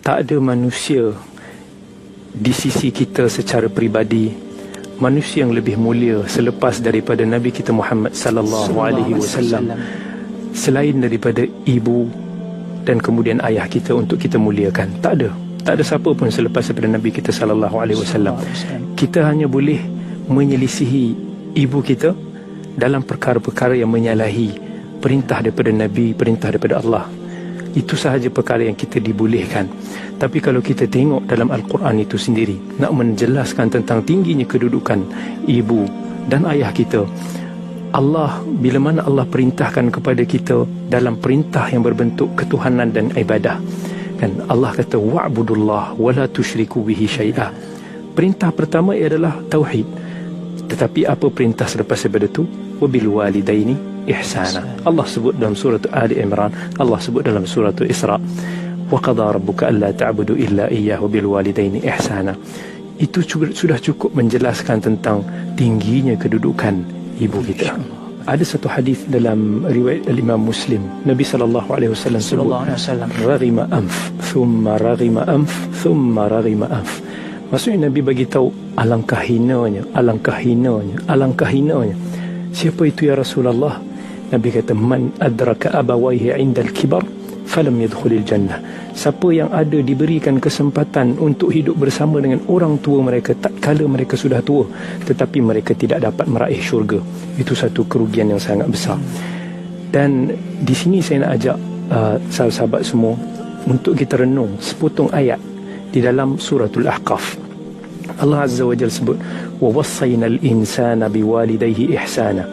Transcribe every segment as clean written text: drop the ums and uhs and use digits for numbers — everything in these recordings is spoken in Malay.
tak ada manusia di sisi kita secara peribadi, manusia yang lebih mulia selepas daripada Nabi kita Muhammad sallallahu alaihi wasallam selain daripada ibu dan kemudian ayah kita untuk kita muliakan. Tak ada siapa pun selepas daripada Nabi kita sallallahu alaihi wasallam. Kita hanya boleh menyelisihi ibu kita dalam perkara-perkara yang menyalahi perintah daripada Nabi, perintah daripada Allah. Itu sahaja perkara yang kita dibolehkan. Tapi kalau kita tengok dalam Al-Quran itu sendiri, nak menjelaskan tentang tingginya kedudukan ibu dan ayah kita, Allah, bila mana Allah perintahkan kepada kita dalam perintah yang berbentuk ketuhanan dan ibadah, kan Allah kata wa'budullah wa la tusyriku bihi syai'a. Perintah pertama adalah tauhid. Tetapi apa perintah selepas daripada itu? Wabil walidaini ihsana. Allah sebut dalam surah Ali Imran, Allah sebut dalam surah Isra, wa qada rabbuka alla ta'budu illa iyyahu bil walidaini ihsana. Itu sudah cukup menjelaskan tentang tingginya kedudukan ibu kita. Ada satu hadis dalam riwayat Imam Muslim, Nabi sallallahu alaihi wasallam sebut, raghima anf thumma raghima anf thumma raghima anf. Maksudnya Nabi bagi tahu alangkah hinanya, alangkah hinanya, alangkah hinanya. Siapa itu ya Rasulullah? Nabi kata, man adraka abawaihi indal kibar falam yadkhulil jannah. Siapa yang ada diberikan kesempatan untuk hidup bersama dengan orang tua mereka tatkala mereka sudah tua, tetapi mereka tidak dapat meraih syurga. Itu satu kerugian yang sangat besar. Dan di sini saya nak ajak sahabat-sahabat semua untuk kita renung sepotong ayat di dalam suratul Ahqaf. Allah Azza wa Jalla sebut, wa wassaynal insana biwalidayhi ihsana.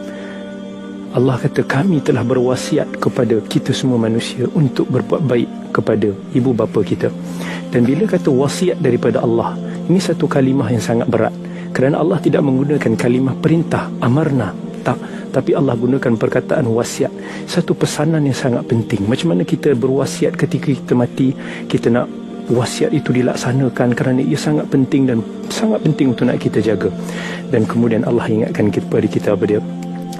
Allah kata, kami telah berwasiat kepada kita semua manusia untuk berbuat baik kepada ibu bapa kita. Dan bila kata wasiat daripada Allah, ini satu kalimah yang sangat berat, kerana Allah tidak menggunakan kalimah perintah, amarna, tak, tapi Allah gunakan perkataan wasiat. Satu pesanan yang sangat penting. Macam mana kita berwasiat ketika kita mati, kita nak wasiat itu dilaksanakan kerana ia sangat penting dan sangat penting untuk nak kita jaga. Dan kemudian Allah ingatkan kepada kita apa dia?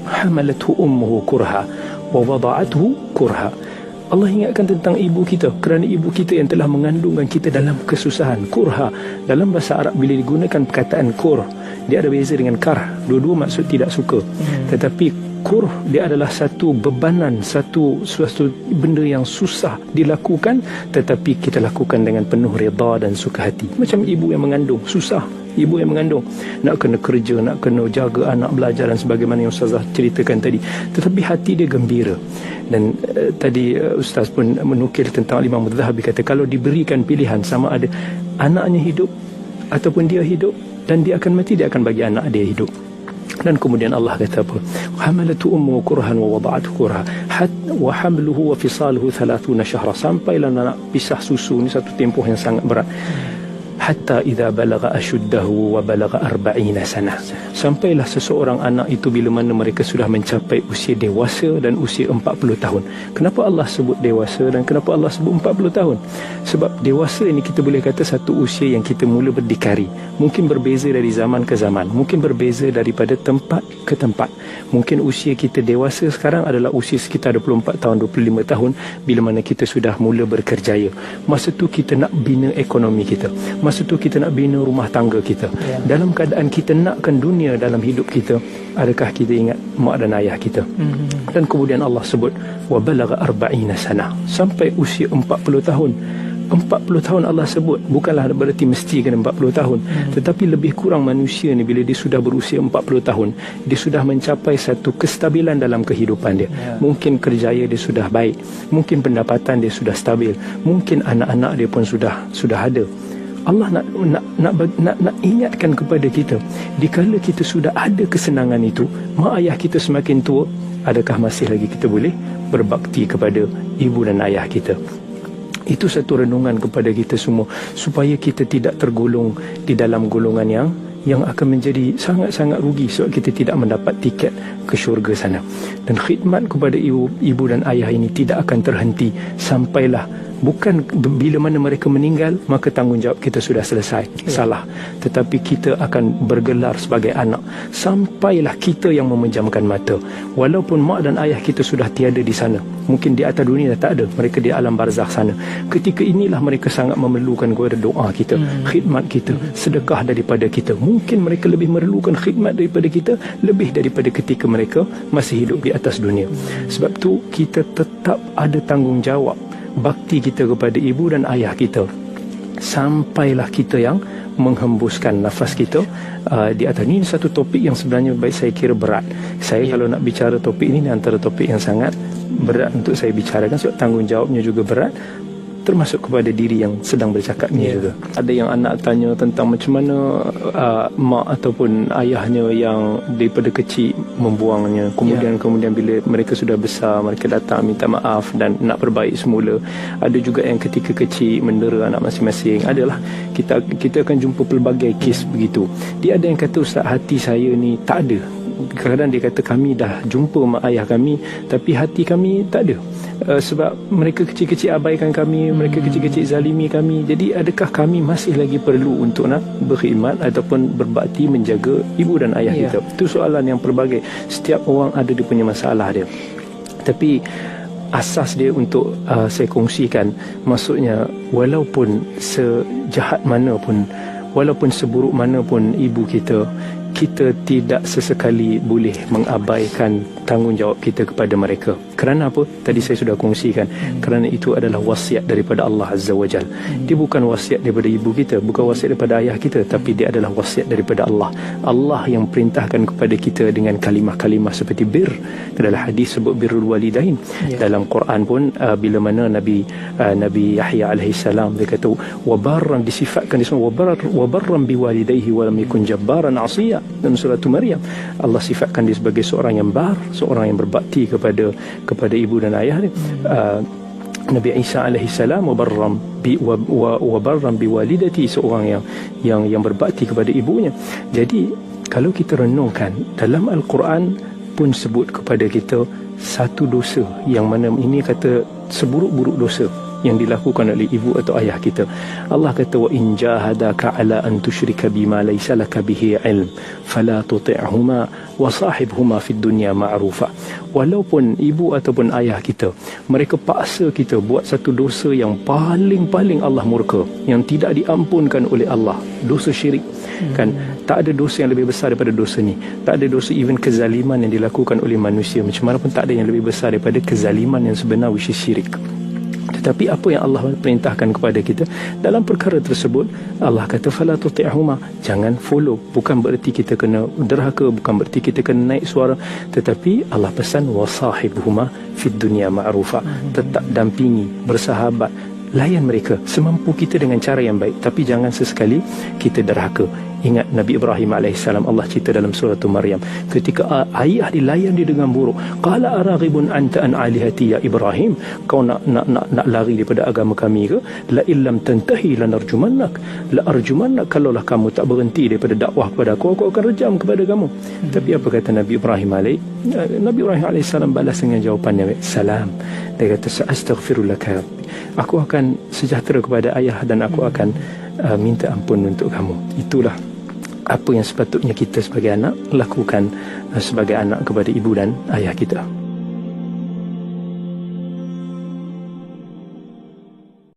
Hamalathu ummuhu kurha wa wada'athu kurha. Allah ingatkan tentang ibu kita, kerana ibu kita yang telah mengandungkan kita dalam kesusahan. Kurha, dalam bahasa Arab bila digunakan perkataan kur, dia ada beza dengan karh. Dua-dua maksud tidak suka. Tetapi kur dia adalah satu bebanan, suatu benda yang susah dilakukan, tetapi kita lakukan dengan penuh redha dan suka hati. Macam ibu yang mengandung, susah. Ibu yang mengandung nak kena kerja, nak kena jaga anak, belajar dan sebagaimana yang Ustazah ceritakan tadi, tetapi hati dia gembira. Dan tadi Ustaz pun menukil tentang Imam Al-Zahabi kata, kalau diberikan pilihan sama ada anaknya hidup ataupun dia hidup dan dia akan mati, dia akan bagi anak dia hidup. Dan kemudian Allah kata apa? Hamalatu ummu kurhan wa wada'athu kurha wa hamluhu wa fisaluhu 30 syahra. Sampailah nak pisah susu, ni satu tempoh yang sangat berat. Hatta idza balagha ashuddahu wa balagha 40 sana. Sampailah seseorang anak itu bila mana mereka sudah mencapai usia dewasa dan usia 40 tahun. Kenapa Allah sebut dewasa dan kenapa Allah sebut 40 tahun? Sebab dewasa ini kita boleh kata satu usia yang kita mula berdikari. Mungkin berbeza dari zaman ke zaman, mungkin berbeza daripada tempat ke tempat. Mungkin usia kita dewasa sekarang adalah usia sekitar 24 tahun, 25 tahun bila mana kita sudah mula berkerjaya. Masa tu kita nak bina ekonomi kita. Masa tu kita nak bina rumah tangga kita. Dalam keadaan kita nakkan dunia dalam hidup kita, adakah kita ingat mak dan ayah kita? Dan kemudian Allah sebut wa balagha 40 sana, sampai usia 40 tahun. 40 tahun Allah sebut, bukanlah berarti mesti kena 40 tahun, tetapi lebih kurang manusia ni bila dia sudah berusia 40 tahun, dia sudah mencapai satu kestabilan dalam kehidupan dia. Mungkin kerjaya dia sudah baik, mungkin pendapatan dia sudah stabil, mungkin anak-anak dia pun sudah ada. Allah nak ingatkan kepada kita, dikala kita sudah ada kesenangan itu, mak ayah kita semakin tua, adakah masih lagi kita boleh berbakti kepada ibu dan ayah kita? Itu satu renungan kepada kita semua, supaya kita tidak tergolong di dalam golongan yang akan menjadi sangat-sangat rugi sebab kita tidak mendapat tiket ke syurga sana. Dan khidmat kepada ibu dan ayah ini tidak akan terhenti sampailah Bukan bila mana mereka meninggal maka tanggungjawab kita sudah selesai. Salah. Tetapi kita akan bergelar sebagai anak sampailah kita yang memejamkan mata. Walaupun mak dan ayah kita sudah tiada di sana, mungkin di atas dunia tak ada, mereka di alam barzakh sana. Ketika inilah mereka sangat memerlukan kepada doa kita, khidmat kita, sedekah daripada kita. Mungkin mereka lebih memerlukan khidmat daripada kita, lebih daripada ketika mereka masih hidup di atas dunia. Sebab tu kita tetap ada tanggungjawab bakti kita kepada ibu dan ayah kita sampailah kita yang menghembuskan nafas kita di atas. Ini satu topik yang sebenarnya baik saya kira berat. Saya kalau nak bicara topik ini antara topik yang sangat berat untuk saya bicarakan sebab tanggungjawabnya juga berat, termasuk kepada diri yang sedang bercakap ni juga. Ada yang anak tanya tentang macam mana mak ataupun ayahnya yang daripada kecil membuangnya, kemudian bila mereka sudah besar mereka datang minta maaf dan nak perbaik semula. Ada juga yang ketika kecil mendera anak masing-masing. Adalah kita akan jumpa pelbagai kes begitu. Dia ada yang kata, Ustaz, hati saya ni tak ada. Kadang-kadang dia kata kami dah jumpa mak ayah kami tapi hati kami tak ada. Sebab mereka kecil-kecil abaikan kami, mereka kecil-kecil zalimi kami. Jadi adakah kami masih lagi perlu untuk nak berkhidmat ataupun berbakti menjaga ibu dan ayah kita? Itu soalan yang pelbagai. Setiap orang ada dia punya masalah dia. Tapi asas dia untuk saya kongsikan, maksudnya walaupun sejahat mana pun, walaupun seburuk mana pun ibu kita, kita tidak sesekali boleh mengabaikan tanggungjawab kita kepada mereka. Kerana apa? Tadi saya sudah kongsikan. Kerana itu adalah wasiat daripada Allah Azza wa Jal. Dia bukan wasiat daripada ibu kita, bukan wasiat daripada ayah kita, tapi dia adalah wasiat daripada Allah. Allah yang perintahkan kepada kita dengan kalimah-kalimah seperti bir. Dalam hadis sebut birrul walidain. Dalam Quran pun bila mana Nabi Yahya alaihi salam dia kata wabarran, disifatkan dia semua wabarran biwalidayhi wa lam yakun jabbaran 'asiya. Dalam surah Maryam Allah sifatkan dia sebagai seorang yang bar, seorang yang berbakti kepada ibu dan ayah ni. Nabi Isa alaihi salam wabarran biwalidati, seorang yang berbakti kepada ibunya. Jadi kalau kita renungkan dalam Al-Quran pun sebut kepada kita satu dosa yang mana ini kata seburuk-buruk dosa yang dilakukan oleh ibu atau ayah kita. Allah kata wa in jahadaka ala an tusyrika bima laysa laka bihi ilm fala tuti'huma wa sahibhuma fid dunya ma'rufa. Walaupun ibu ataupun ayah kita mereka paksa kita buat satu dosa yang paling Allah murka, yang tidak diampunkan oleh Allah, dosa syirik. Kan tak ada dosa yang lebih besar daripada dosa ni. Tak ada dosa, even kezaliman yang dilakukan oleh manusia macam mana pun tak ada yang lebih besar daripada kezaliman yang sebenar, which is syirik. Tetapi apa yang Allah perintahkan kepada kita dalam perkara tersebut, Allah kata fala tuti'huma, jangan follow. Bukan bererti kita kena derhaka, bukan bererti kita kena naik suara, tetapi Allah pesan wasahibhuma fid dunya ma'rufa. Tetap dampingi, bersahabat, layan mereka semampu kita dengan cara yang baik, tapi jangan sesekali kita derhaka. Ingat Nabi Ibrahim AS, Allah cerita dalam surah Maryam, ketika ayah dilayan dia dengan buruk, qala araghibun anta an alihati ya Ibrahim, kau nak lari daripada agama kami ke? La illam tantahi lanarjumannak, la arjumannak, kalaulah kamu tak berhenti daripada dakwah kepada aku akan rejam kepada kamu. Tapi apa kata Nabi Ibrahim AS balas dengan jawapannya, salam. Dia kata sa'astaghfirulaka, aku akan sejahtera kepada ayah dan aku akan minta ampun untuk kamu. Itulah apa yang sepatutnya kita sebagai anak lakukan sebagai anak kepada ibu dan ayah kita.